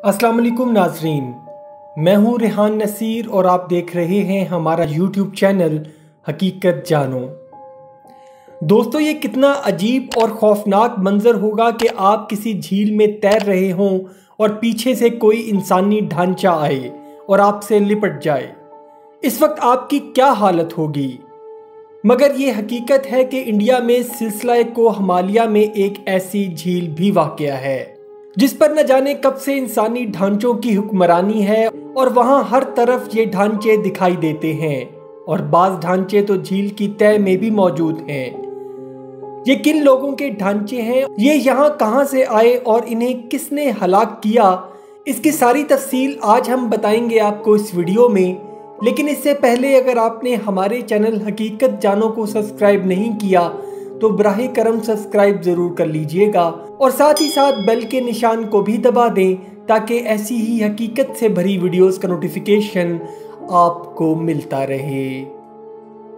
अस्सलाम वालेकुम नाजरीन, मैं हूँ रेहान नसीर और आप देख रहे हैं हमारा यूट्यूब चैनल हकीकत जानो। दोस्तों, ये कितना अजीब और खौफनाक मंजर होगा कि आप किसी झील में तैर रहे हों और पीछे से कोई इंसानी ढांचा आए और आपसे लिपट जाए। इस वक्त आपकी क्या हालत होगी। मगर ये हकीकत है कि इंडिया में सिलसिला कोहमालिया में एक ऐसी झील भी वाक़या है जिस पर न जाने कब से इंसानी ढांचों की हुक्मरानी है और वहाँ हर तरफ ये ढांचे दिखाई देते हैं और बाज़ ढांचे तो झील की तह में भी मौजूद हैं। ये किन लोगों के ढांचे हैं, ये यहाँ कहाँ से आए और इन्हें किसने हलाक किया, इसकी सारी तफसील आज हम बताएंगे आपको इस वीडियो में। लेकिन इससे पहले अगर आपने हमारे चैनल हकीकत जानो को सब्सक्राइब नहीं किया तो बराहे करम सब्सक्राइब ज़रूर कर लीजिएगा और साथ ही साथ बेल के निशान को भी दबा दें ताकि ऐसी ही हकीकत से भरी वीडियोस का नोटिफिकेशन आपको मिलता रहे।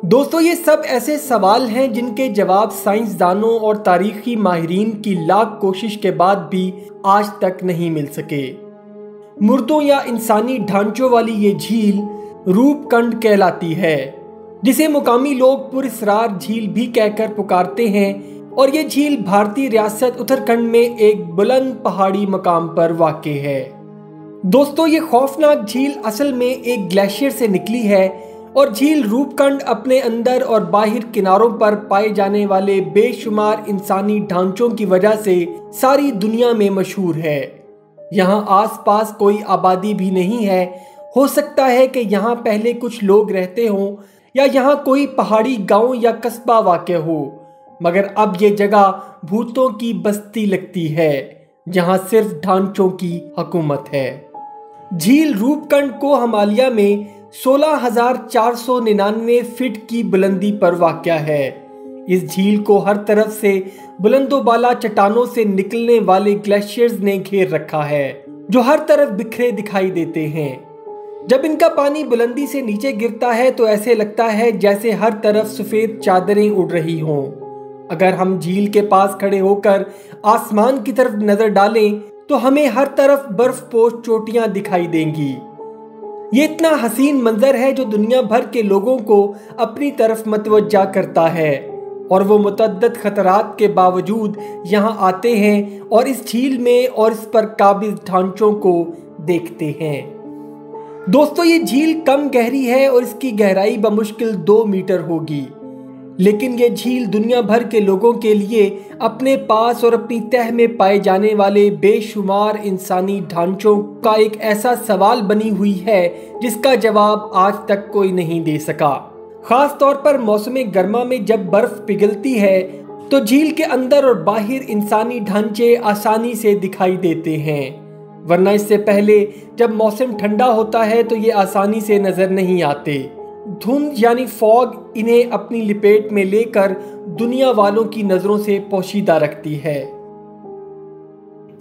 दोस्तों, ये सब ऐसे सवाल हैं जिनके जवाब साइंसदानों और तारीखी माहिरीन की लाख कोशिश के बाद भी आज तक नहीं मिल सके। मुर्दों या इंसानी ढांचों वाली ये झील रूपकुंड कहलाती है, जिसे मुकामी लोग पुरस्रार झील भी कहकर पुकारते हैं और ये झील भारतीय रियासत उत्तराखंड में एक बुलंद पहाड़ी मकाम पर वाक़ है। दोस्तों, ये खौफनाक झील असल में एक ग्लेशियर से निकली है और झील रूपकुंड अपने अंदर और बाहर किनारों पर पाए जाने वाले बेशुमार इंसानी ढांचों की वजह से सारी दुनिया में मशहूर है। यहाँ आसपास कोई आबादी भी नहीं है। हो सकता है कि यहाँ पहले कुछ लोग रहते हों या यहाँ कोई पहाड़ी गांव या कस्बा वाक़या हो, मगर अब ये जगह भूतों की बस्ती लगती है जहाँ सिर्फ ढांचों की हुकूमत है। झील रूपकुंड कोहमालिया में 16,499 फीट की बुलंदी पर वाक़या है। इस झील को हर तरफ से बुलंदोबाला चट्टानों से निकलने वाले ग्लेशियर्स ने घेर रखा है जो हर तरफ बिखरे दिखाई देते हैं। जब इनका पानी बुलंदी से नीचे गिरता है तो ऐसे लगता है जैसे हर तरफ सफ़ेद चादरें उड़ रही हों। अगर हम झील के पास खड़े होकर आसमान की तरफ नजर डालें तो हमें हर तरफ बर्फपोश चोटियां दिखाई देंगी। ये इतना हसीन मंजर है जो दुनिया भर के लोगों को अपनी तरफ मतवज्जा करता है और वो मुतअद्दिद खतरात के बावजूद यहाँ आते हैं और इस झील में और इस पर काबिज ढांचों को देखते हैं। दोस्तों, ये झील कम गहरी है और इसकी गहराई बमुश्किल 2 मीटर होगी, लेकिन ये झील दुनिया भर के लोगों के लिए अपने पास और अपनी तह में पाए जाने वाले बेशुमार इंसानी ढांचों का एक ऐसा सवाल बनी हुई है जिसका जवाब आज तक कोई नहीं दे सका। खास तौर पर मौसम गर्मा में जब बर्फ पिघलती है तो झील के अंदर और बाहर इंसानी ढांचे आसानी से दिखाई देते हैं, वरना इससे पहले जब मौसम ठंडा होता है तो ये आसानी से नजर नहीं आते। धुंध यानी फॉग इन्हें अपनी लिपेट में लेकर दुनिया वालों की नजरों से पोशीदा रखती है।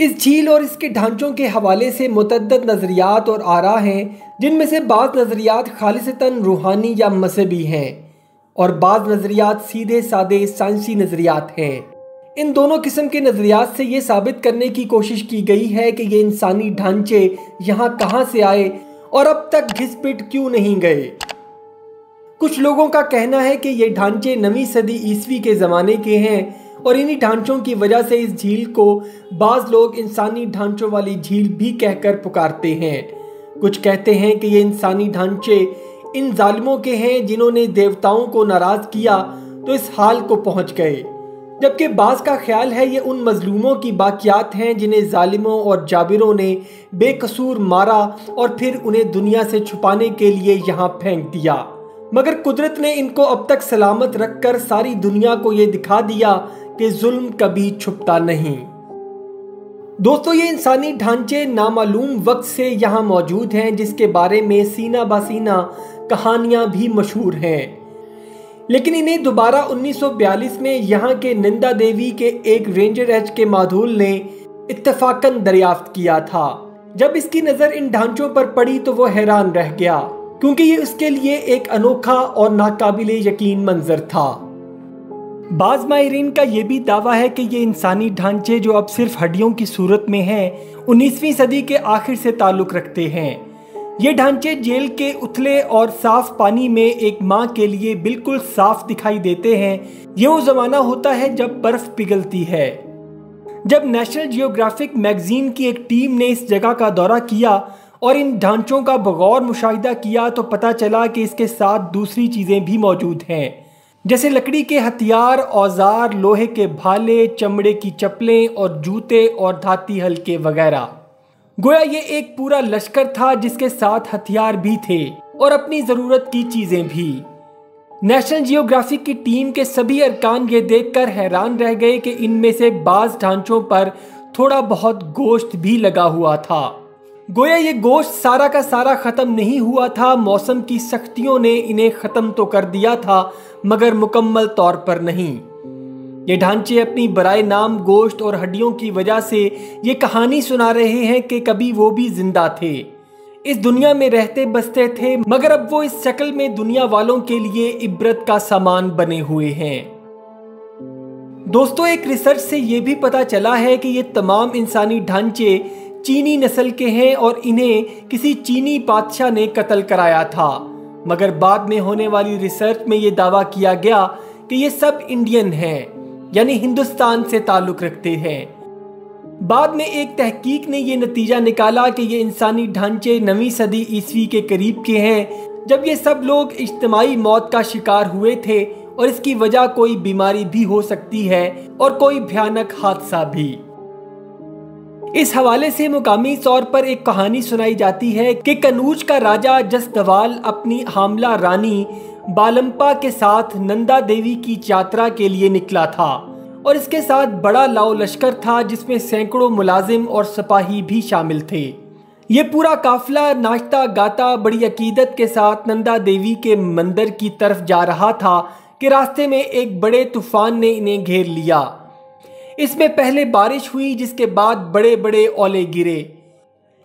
इस झील और इसके ढांचों के हवाले से मुतअद्दिद नजरियात और आरा हैं, जिनमें से बाज़ नजरियात खालिसतन रूहानी या मजहबी हैं और बाज़ नजरियात सीधे सादे साइंसी नजरियात हैं। इन दोनों किस्म के नज़रियात से ये साबित करने की कोशिश की गई है कि ये इंसानी ढांचे यहाँ कहाँ से आए और अब तक घिस-पिट क्यों नहीं गए। कुछ लोगों का कहना है कि ये ढांचे 9वीं सदी ईस्वी के ज़माने के हैं और इन्हीं ढांचों की वजह से इस झील को बाज़ लोग इंसानी ढांचों वाली झील भी कहकर पुकारते हैं। कुछ कहते हैं कि ये इंसानी ढांचे इन जालिमों के हैं जिन्होंने देवताओं को नाराज़ किया तो इस हाल को पहुँच गए, जबकि बाज़ का ख्याल है ये उन मजलूमों की बाकियात हैं जिन्हें जालिमों और जाबिरों ने बेकसूर मारा और फिर उन्हें दुनिया से छुपाने के लिए यहाँ फेंक दिया, मगर कुदरत ने इनको अब तक सलामत रखकर सारी दुनिया को ये दिखा दिया कि जुल्म कभी छुपता नहीं। दोस्तों, ये इंसानी ढांचे नामालूम वक्त से यहाँ मौजूद हैं, जिसके बारे में सीना बासीना कहानियाँ भी मशहूर हैं, लेकिन इन्हें दोबारा 1942 में यहाँ के नंदा देवी के एक रेंजर एच के माधुल ने इत्तफाकन दरियाफ्त किया था। जब इसकी नज़र इन ढांचों पर पड़ी तो वो हैरान रह गया, क्योंकि ये उसके लिए एक अनोखा और नाकाबिले यकीन मंजर था। बाज़ माहिरीन का ये भी दावा है कि ये इंसानी ढांचे जो अब सिर्फ हड्डियों की सूरत में हैं 19वीं सदी के आखिर से ताल्लुक़ रखते हैं। ये ढांचे जेल के उथले और साफ पानी में एक माँ के लिए बिल्कुल साफ दिखाई देते हैं। ये वो ज़माना होता है जब बर्फ़ पिघलती है। जब नेशनल जियोग्राफिक मैगजीन की एक टीम ने इस जगह का दौरा किया और इन ढांचों का बगौर मुशाहिदा किया तो पता चला कि इसके साथ दूसरी चीज़ें भी मौजूद हैं, जैसे लकड़ी के हथियार, औजार, लोहे के भाले, चमड़े की चप्पलें और जूते और धाती हल्के वगैरह। गोया ये एक पूरा लश्कर था जिसके साथ हथियार भी थे और अपनी ज़रूरत की चीज़ें भी। नेशनल जियोग्राफिक की टीम के सभी अरकान ये देखकर हैरान रह गए कि इनमें से बाज़ ढांचों पर थोड़ा बहुत गोश्त भी लगा हुआ था। गोया ये गोश्त सारा का सारा ख़त्म नहीं हुआ था। मौसम की सख्तियों ने इन्हें ख़त्म तो कर दिया था मगर मुकम्मल तौर पर नहीं। ये ढांचे अपनी बराए नाम गोश्त और हड्डियों की वजह से ये कहानी सुना रहे हैं कि कभी वो भी जिंदा थे, इस दुनिया में रहते बसते थे, मगर अब वो इस शक्ल में दुनिया वालों के लिए इबरत का सामान बने हुए हैं। दोस्तों, एक रिसर्च से ये भी पता चला है कि ये तमाम इंसानी ढांचे चीनी नस्ल के हैं और इन्हें किसी चीनी बादशाह ने कत्ल कराया था, मगर बाद में होने वाली रिसर्च में ये दावा किया गया कि ये सब इंडियन हैं, यानी हिंदुस्तान से ताल्लुक़ रखते हैं। बाद में एक तहकीक ने ये नतीजा निकाला कि ये इंसानी ढांचे 9वीं सदी ईस्वी के करीब के हैं, जब ये सब लोग इज्तिमाई मौत का शिकार हुए थे और इसकी वजह कोई बीमारी भी हो सकती है और कोई भयानक हादसा भी। इस हवाले से मुकामी तौर पर एक कहानी सुनाई जाती है कि कनूज का राजा जसदवाल अपनी हामला रानी बालम्पा के साथ नंदा देवी की यात्रा के लिए निकला था और इसके साथ बड़ा लाओ लश्कर था जिसमें सैकड़ों मुलाजिम और सिपाही भी शामिल थे। ये पूरा काफिला नाचता गाता बड़ी अकीदत के साथ नंदा देवी के मंदिर की तरफ जा रहा था कि रास्ते में एक बड़े तूफान ने इन्हें घेर लिया। इसमें पहले बारिश हुई जिसके बाद बड़े बड़े ओले गिरे।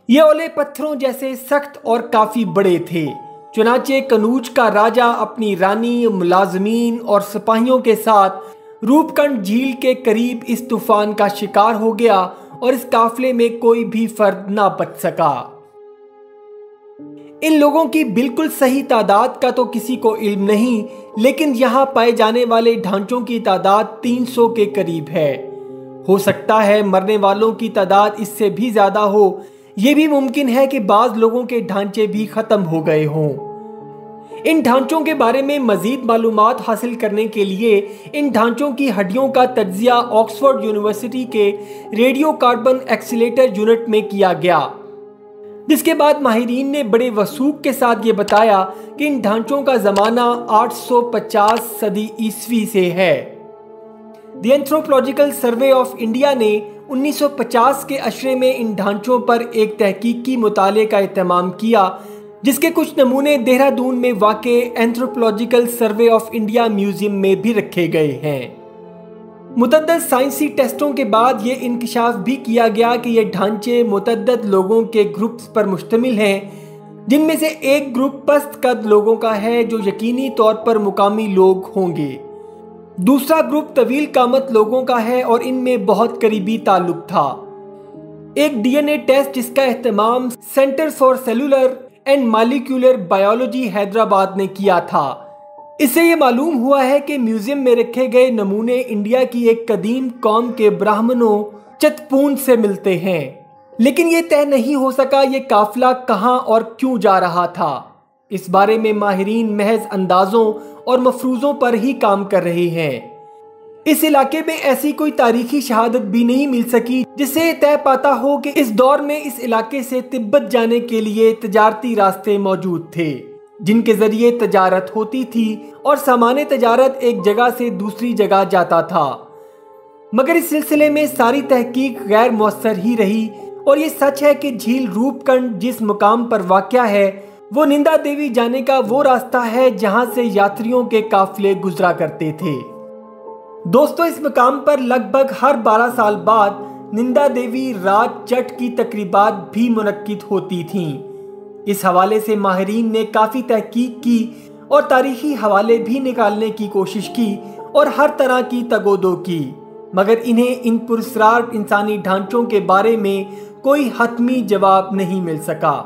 ये ओले पत्थरों जैसे सख्त और काफ़ी बड़े थे। चुनाचे कनूज का राजा अपनी रानी, मुलाजमीन और सिपाहियों के साथ रूपकुंड झील के करीब इस तूफान का शिकार हो गया और इस काफिले में कोई भी फर्द ना बच सका। इन लोगों की बिल्कुल सही तादाद का तो किसी को इल्म नहीं, लेकिन यहाँ पाए जाने वाले ढांचों की तादाद 300 के करीब है। हो सकता है मरने वालों की तादाद इससे भी ज़्यादा हो। ये भी मुमकिन है कि बाज़ लोगों के ढांचे भी ख़त्म हो गए हों। इन ढांचों के बारे में मज़ीद मालूमात हासिल करने के लिए इन ढांचों की हड्डियों का तज्ज़िया ऑक्सफोर्ड यूनिवर्सिटी के रेडियो कार्बन एक्सीलेटर यूनिट में किया गया, जिसके बाद माहिरीन ने बड़े वसूख के साथ ये बताया कि इन ढांचों का ज़माना 850 सदी ईस्वी से है। The anthropological survey of India ने 1950 के अशरे में इन ढांचों पर एक तहकीकी मुताले का एहतमाम किया, जिसके कुछ नमूने देहरादून में वाक़े anthropological survey of India museum में भी रखे गए हैं। मुतअद्दिद साइंसी टेस्टों के बाद ये इंकशाफ भी किया गया कि ये ढांचे मुतअद्दिद लोगों के ग्रुप्स पर मुश्तमिल हैं, जिनमें से एक ग्रुप पस्त कद लोगों का है जो यकीनी तौर पर मुकामी लोग होंगे। दूसरा ग्रुप तवील कामत लोगों का है और इनमें बहुत करीबी ताल्लुक था। एक डीएनए टेस्ट जिसका एहतमाम centre for cellular and molecular biology Hyderabad ने किया था। इससे ये मालूम हुआ है कि म्यूजियम में रखे गए नमूने इंडिया की एक कदीम कौम के ब्राह्मणों चतपून से मिलते हैं, लेकिन ये तय नहीं हो सका ये काफिला कहाँ और क्यों जा रहा था। इस बारे में माहिरीन महज अंदाजों और मफरूज़ों पर ही काम कर रहे हैं। इस इलाके में ऐसी कोई तारीखी शहादत भी नहीं मिल सकी जिससे तय पाता हो कि इस दौर में इस इलाके से तिब्बत जाने के लिए तजारती रास्ते मौजूद थे, जिनके जरिए तजारत होती थी और सामान्य तजारत एक जगह से दूसरी जगह जाता था। मगर इस सिलसिले में सारी तहकीक गैर मुअस्सर ही रही और ये सच है कि झील रूपकुंड जिस मुकाम पर वाक़या है वो निंदा देवी जाने का वो रास्ता है जहां से यात्रियों के काफिले गुजरा करते थे। दोस्तों, इस मकाम पर लगभग हर 12 साल बाद निंदा देवी रात जट की तकरीबात भी मुनक्किद होती थीं। इस हवाले से माहिरीन ने काफ़ी तहकीक की और तारीखी हवाले भी निकालने की कोशिश की और हर तरह की तगोदो की, मगर इन्हें इन पुरस्कार इंसानी ढांचों के बारे में कोई हतमी जवाब नहीं मिल सका।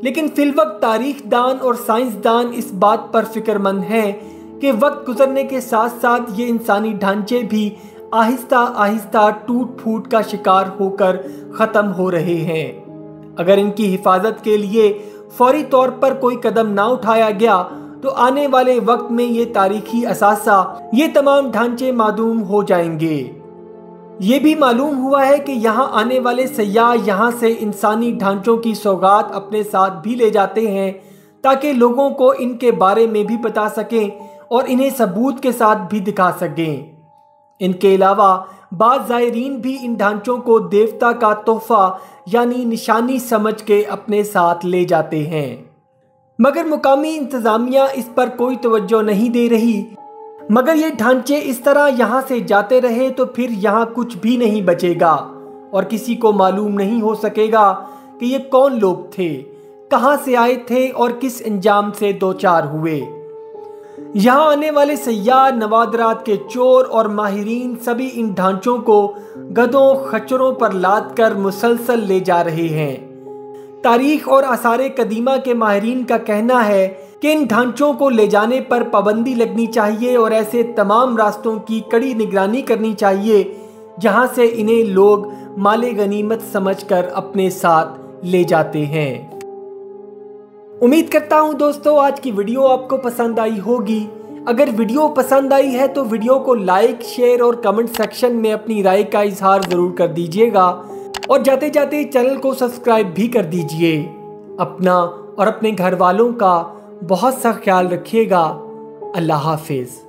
लेकिन फिलवक्त तारीखदान और साइंसदान इस बात पर फिक्रमंद हैं कि वक्त गुजरने के साथ साथ ये इंसानी ढांचे भी आहिस्ता आहिस्ता टूट फूट का शिकार होकर ख़त्म हो रहे हैं। अगर इनकी हिफाजत के लिए फौरी तौर पर कोई कदम ना उठाया गया तो आने वाले वक्त में ये तारीखी असासा, ये तमाम ढांचे मादूम हो जाएंगे। ये भी मालूम हुआ है कि यहाँ आने वाले सयाह यहाँ से इंसानी ढांचों की सौगात अपने साथ भी ले जाते हैं ताकि लोगों को इनके बारे में भी बता सकें और इन्हें सबूत के साथ भी दिखा सकें। इनके अलावा बाज़ ज़ायरीन भी इन ढांचों को देवता का तोहफा यानी निशानी समझ के अपने साथ ले जाते हैं, मगर मुकामी इंतज़ामिया इस पर कोई तवज्जो नहीं दे रही। मगर ये ढांचे इस तरह यहाँ से जाते रहे तो फिर यहाँ कुछ भी नहीं बचेगा और किसी को मालूम नहीं हो सकेगा कि ये कौन लोग थे, कहाँ से आए थे और किस अंजाम से दो चार हुए। यहाँ आने वाले सयाह, नवादरात के चोर और माहिरीन सभी इन ढांचों को गधों खच्चरों पर लाद कर मुसलसल ले जा रहे हैं। तारीख और आसारे कदीमा के माहिरीन का कहना है कि इन ढांचों को ले जाने पर पाबंदी लगनी चाहिए और ऐसे तमाम रास्तों की कड़ी निगरानी करनी चाहिए जहां से इन्हें लोग माले गनीमत समझकर अपने साथ ले जाते हैं। उम्मीद करता हूं दोस्तों आज की वीडियो आपको पसंद आई होगी। अगर वीडियो पसंद आई है तो वीडियो को लाइक, शेयर और कमेंट सेक्शन में अपनी राय का इजहार ज़रूर कर दीजिएगा और जाते जाते चैनल को सब्सक्राइब भी कर दीजिए। अपना और अपने घर वालों का बहुत सा ख्याल रखिएगा। अल्लाह हाफिज़।